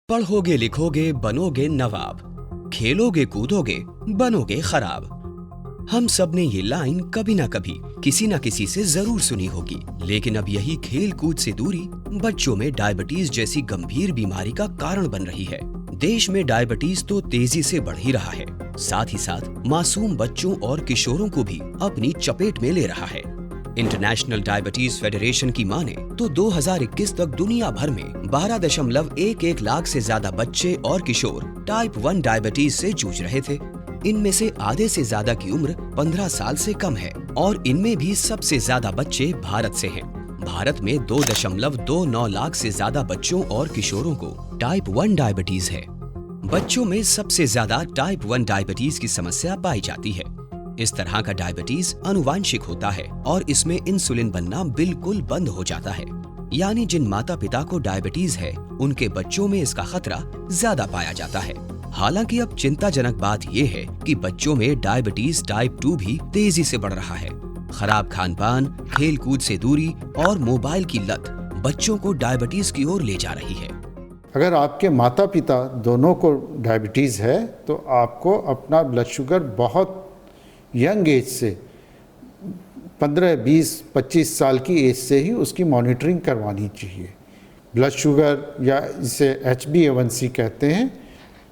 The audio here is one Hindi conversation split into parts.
पढ़ोगे लिखोगे बनोगे नवाब, खेलोगे कूदोगे बनोगे खराब। हम सब ने ये लाइन कभी ना कभी किसी ना किसी से जरूर सुनी होगी, लेकिन अब यही खेल कूद से दूरी बच्चों में डायबिटीज जैसी गंभीर बीमारी का कारण बन रही है। देश में डायबिटीज तो तेजी से बढ़ ही रहा है, साथ ही साथ मासूम बच्चों और किशोरों को भी अपनी चपेट में ले रहा है। इंटरनेशनल डायबिटीज फेडरेशन की माने तो 2021 तक दुनिया भर में 12.11 लाख से ज्यादा बच्चे और किशोर टाइप 1 डायबिटीज से जूझ रहे थे। इनमें से आधे से ज्यादा की उम्र 15 साल से कम है और इनमें भी सबसे ज्यादा बच्चे भारत से हैं। भारत में 2.29 लाख से ज्यादा बच्चों और किशोरों को टाइप 1 डायबिटीज है। बच्चों में सबसे ज्यादा टाइप 1 डायबिटीज की समस्या पाई जाती है। इस तरह का डायबिटीज अनुवांशिक होता है और इसमें इंसुलिन बनना बिल्कुल बंद हो जाता है। यानी जिन माता पिता को डायबिटीज है, उनके बच्चों में इसका खतरा ज्यादा पाया जाता है। हालांकि अब चिंताजनक बात यह है कि बच्चों में डायबिटीज टाइप 2 भी तेजी से बढ़ रहा है। खराब खान पान, खेल कूद से दूरी और मोबाइल की लत बच्चों को डायबिटीज की ओर ले जा रही है। अगर आपके माता पिता दोनों को डायबिटीज़ है तो आपको अपना ब्लड शुगर बहुत यंग एज से 15, 20, 25 साल की एज से ही उसकी मॉनिटरिंग करवानी चाहिए। ब्लड शुगर या इसे HbA1c कहते हैं,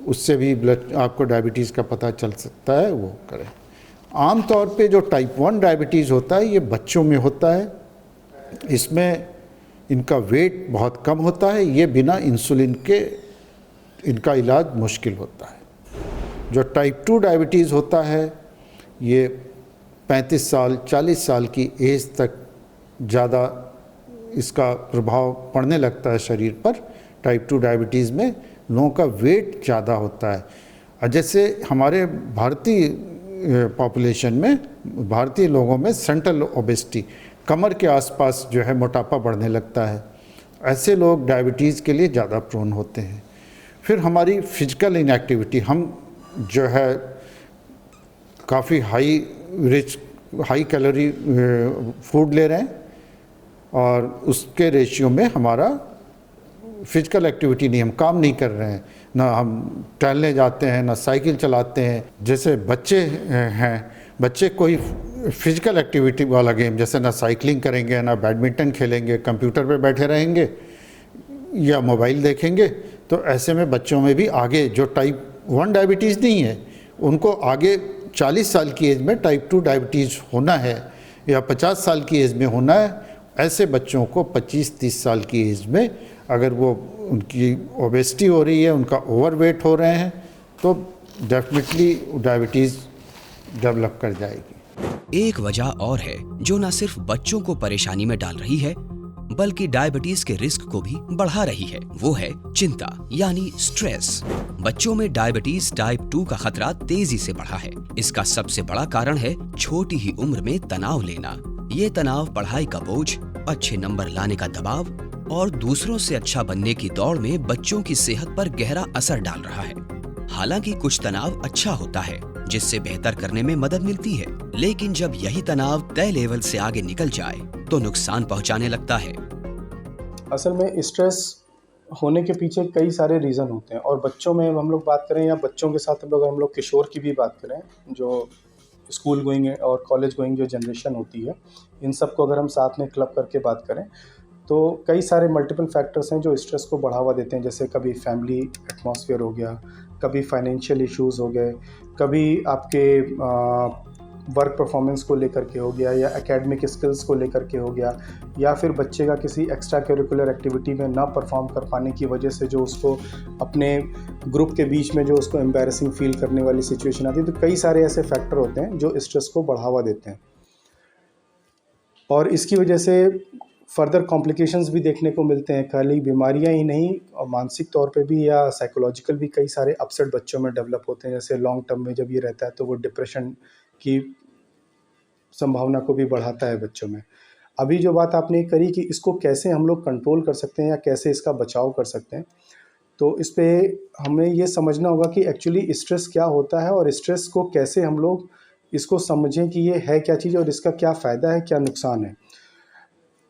उससे भी ब्लड आपको डायबिटीज़ का पता चल सकता है, वो करें। आम तौर पे जो टाइप 1 डायबिटीज़ होता है ये बच्चों में होता है। इसमें इनका वेट बहुत कम होता है, ये बिना इंसुलिन के इनका इलाज मुश्किल होता है। जो टाइप 2 डायबिटीज़ होता है ये 35 साल 40 साल की एज तक ज़्यादा इसका प्रभाव पड़ने लगता है शरीर पर। टाइप 2 डायबिटीज़ में लोगों का वेट ज़्यादा होता है। जैसे हमारे भारतीय पॉपुलेशन में, भारतीय लोगों में सेंट्रल ओबेसिटी, कमर के आसपास जो है मोटापा बढ़ने लगता है। ऐसे लोग डायबिटीज़ के लिए ज़्यादा प्रोन होते हैं। फिर हमारी फिजिकल इनएक्टिविटी, हम जो है काफ़ी हाई कैलोरी फूड ले रहे हैं और उसके रेशियो में हमारा फिजिकल एक्टिविटी नहीं, हम काम नहीं कर रहे हैं, ना हम टहलने जाते हैं, ना साइकिल चलाते हैं। जैसे बच्चे हैं, बच्चे कोई फिजिकल एक्टिविटी वाला गेम, जैसे ना साइकिलिंग करेंगे, ना बैडमिंटन खेलेंगे, कंप्यूटर पे बैठे रहेंगे या मोबाइल देखेंगे, तो ऐसे में बच्चों में भी आगे जो टाइप 1 डायबिटीज़ नहीं है उनको आगे 40 साल की एज में टाइप 2 डायबिटीज़ होना है या 50 साल की एज में होना है। ऐसे बच्चों को 25-30 साल की एज में अगर वो उनकी ओबेसिटी हो रही है, उनका ओवरवेट हो रहे हैं, तो डेफिनेटली डायबिटीज़ डेवलप कर जाएगी। एक वजह और है जो न सिर्फ बच्चों को परेशानी में डाल रही है बल्कि डायबिटीज के रिस्क को भी बढ़ा रही है, वो है चिंता यानी स्ट्रेस। बच्चों में डायबिटीज टाइप 2 का खतरा तेजी से बढ़ा है। इसका सबसे बड़ा कारण है छोटी ही उम्र में तनाव लेना। ये तनाव पढ़ाई का बोझ, अच्छे नंबर लाने का दबाव और दूसरों से अच्छा बनने की दौड़ में बच्चों की सेहत पर गहरा असर डाल रहा है। हालांकि कुछ तनाव अच्छा होता है जिससे बेहतर करने में मदद मिलती है, लेकिन जब यही तनाव तय लेवल से आगे निकल जाए तो नुकसान पहुंचाने लगता है। असल में स्ट्रेस होने के पीछे कई सारे रीज़न होते हैं और बच्चों में हम लोग बात करें या बच्चों के साथ अगर हम लोग किशोर की भी बात करें, जो स्कूल गोइंग और कॉलेज गोइंग जो जनरेशन होती है, इन सब को अगर हम साथ में क्लब करके बात करें तो कई सारे मल्टीपल फैक्टर्स हैं जो स्ट्रेस को बढ़ावा देते हैं। जैसे कभी फैमिली एटमॉस्फेयर हो गया, कभी फाइनेंशियल इश्यूज़ हो गए, कभी आपके वर्क परफॉर्मेंस को लेकर के हो गया या एकेडमिक स्किल्स को लेकर के हो गया, या फिर बच्चे का किसी एक्स्ट्रा करिकुलर एक्टिविटी में ना परफॉर्म कर पाने की वजह से जो उसको अपने ग्रुप के बीच में जो उसको एम्बैरेसिंग फील करने वाली सिचुएशन आती है। तो कई सारे ऐसे फैक्टर होते हैं जो स्ट्रेस को बढ़ावा देते हैं और इसकी वजह से फर्दर कॉम्प्लिकेशंस भी देखने को मिलते हैं। खाली बीमारियां ही नहीं, और मानसिक तौर पे भी या साइकोलॉजिकल भी कई सारे अपसेट बच्चों में डेवलप होते हैं। जैसे लॉन्ग टर्म में जब ये रहता है तो वो डिप्रेशन की संभावना को भी बढ़ाता है बच्चों में। अभी जो बात आपने करी कि इसको कैसे हम लोग कंट्रोल कर सकते हैं या कैसे इसका बचाव कर सकते हैं, तो इस पे हमें ये समझना होगा कि एक्चुअली स्ट्रेस क्या होता है और स्ट्रेस को कैसे हम लोग इसको समझें कि ये है क्या चीज़ और इसका क्या फ़ायदा है, क्या नुकसान है।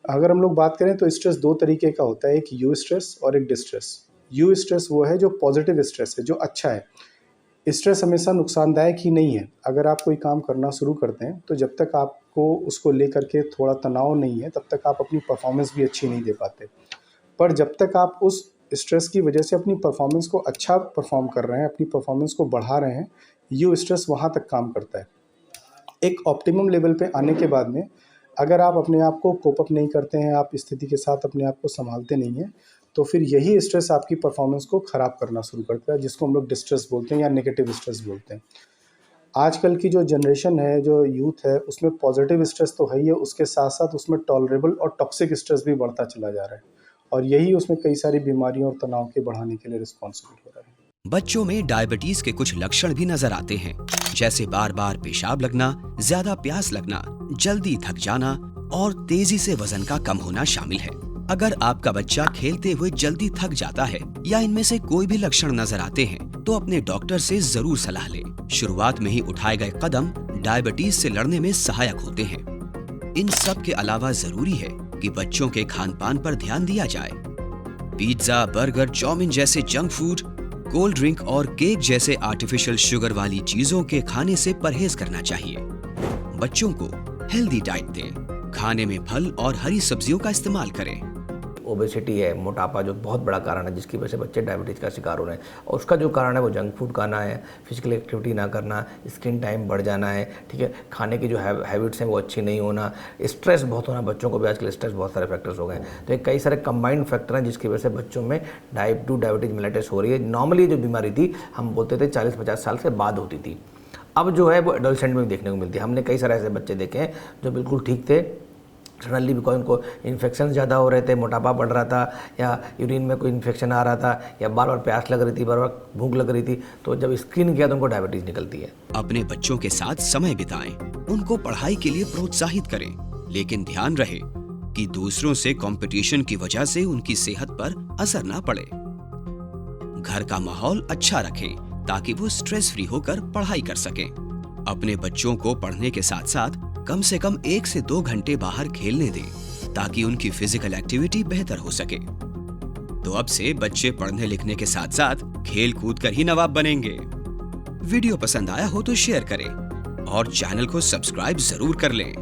अगर हम लोग बात करें तो स्ट्रेस दो तरीके का होता है, एक यू स्ट्रेस और एक डिस्ट्रेस। यू स्ट्रेस वो है जो पॉजिटिव स्ट्रेस है, जो अच्छा है। स्ट्रेस हमेशा नुकसानदायक ही नहीं है। अगर आप कोई काम करना शुरू करते हैं तो जब तक आपको उसको लेकर के थोड़ा तनाव नहीं है तब तक आप अपनी परफॉर्मेंस भी अच्छी नहीं दे पाते। पर जब तक आप उस स्ट्रेस की वजह से अपनी परफॉर्मेंस को अच्छा परफॉर्म कर रहे हैं, अपनी परफॉर्मेंस को बढ़ा रहे हैं, ये स्ट्रेस वहाँ तक काम करता है। एक ऑप्टिमम लेवल पे आने के बाद में अगर आप अपने आप को कोप अप नहीं करते हैं, आप स्थिति के साथ अपने आप को संभालते नहीं हैं, तो फिर यही स्ट्रेस आपकी परफॉर्मेंस को ख़राब करना शुरू करता है, जिसको हम लोग डिस्ट्रेस बोलते हैं या नेगेटिव स्ट्रेस बोलते हैं। आजकल की जो जनरेशन है, जो यूथ है, उसमें पॉजिटिव स्ट्रेस तो है ही है, उसके साथ साथ उसमें टॉलरेबल और टॉक्सिक स्ट्रेस भी बढ़ता चला जा रहा है, और यही उसमें कई सारी बीमारियों और तनाव के बढ़ाने के लिए रिस्पॉन्सिबल हो रहा है। बच्चों में डायबिटीज के कुछ लक्षण भी नजर आते हैं, जैसे बार बार पेशाब लगना, ज्यादा प्यास लगना, जल्दी थक जाना और तेजी से वजन का कम होना शामिल है। अगर आपका बच्चा खेलते हुए जल्दी थक जाता है या इनमें से कोई भी लक्षण नजर आते हैं तो अपने डॉक्टर से जरूर सलाह लें। शुरुआत में ही उठाए गए कदम डायबिटीज से लड़ने में सहायक होते हैं। इन सब के अलावा जरूरी है कि बच्चों के खान पान पर ध्यान दिया जाए। पिज्जा, बर्गर, चाउमीन जैसे जंक फूड, कोल्ड ड्रिंक और केक जैसे आर्टिफिशियल शुगर वाली चीजों के खाने से परहेज करना चाहिए। बच्चों को हेल्दी डाइट दें, खाने में फल और हरी सब्जियों का इस्तेमाल करें। ओबेसिटी है, मोटापा, जो बहुत बड़ा कारण है जिसकी वजह से बच्चे डायबिटीज़ का शिकार हो रहे हैं, और उसका जो कारण है वो जंक फूड खाना है, फिजिकल एक्टिविटी ना करना, स्क्रीन टाइम बढ़ जाना है, ठीक है, खाने की जो हैबिट्स हैं वो अच्छी नहीं होना, स्ट्रेस बहुत होना। बच्चों को भी आजकल स्ट्रेस बहुत सारे फैक्टर्स हो गए हैं, तो ये कई सारे कंबाइंड फैक्टर हैं जिसकी वजह से बच्चों में टाइप 2 डायबिटीज मेलिटस हो रही है। नॉर्मली जो बीमारी थी हम बोलते थे 40-50 साल से बाद होती थी, अब जो है वो एडोलसेंट में भी देखने को मिलती है। हमने कई सारे ऐसे बच्चे देखे हैं जो बिल्कुल ठीक थे, सडनली बिकॉज उनको इन्फेक्शन ज़्यादा हो रहे थे, मोटापा बढ़ रहा था, या यूरिन में कोई इन्फेक्शन आ रहा था, या बार बार प्यास लग रही थी, बार बार भूख लग रही थी, तो जब स्क्रीन किया तो उनको डायबिटीज़ निकलती है। अपने बच्चों के साथ समय बिताएं, उनको पढ़ाई के लिए प्रोत्साहित करें, लेकिन ध्यान रहे कि दूसरों से कंपटीशन की वजह से उनकी सेहत पर असर ना पड़े। घर का माहौल अच्छा रखें ताकि वो स्ट्रेस फ्री होकर पढ़ाई कर सकें। अपने बच्चों को पढ़ने के साथ साथ कम से कम 1 से 2 घंटे बाहर खेलने दें ताकि उनकी फिजिकल एक्टिविटी बेहतर हो सके। तो अब से बच्चे पढ़ने लिखने के साथ साथ खेल कूद कर ही नवाब बनेंगे। वीडियो पसंद आया हो तो शेयर करें और चैनल को सब्सक्राइब जरूर कर लें।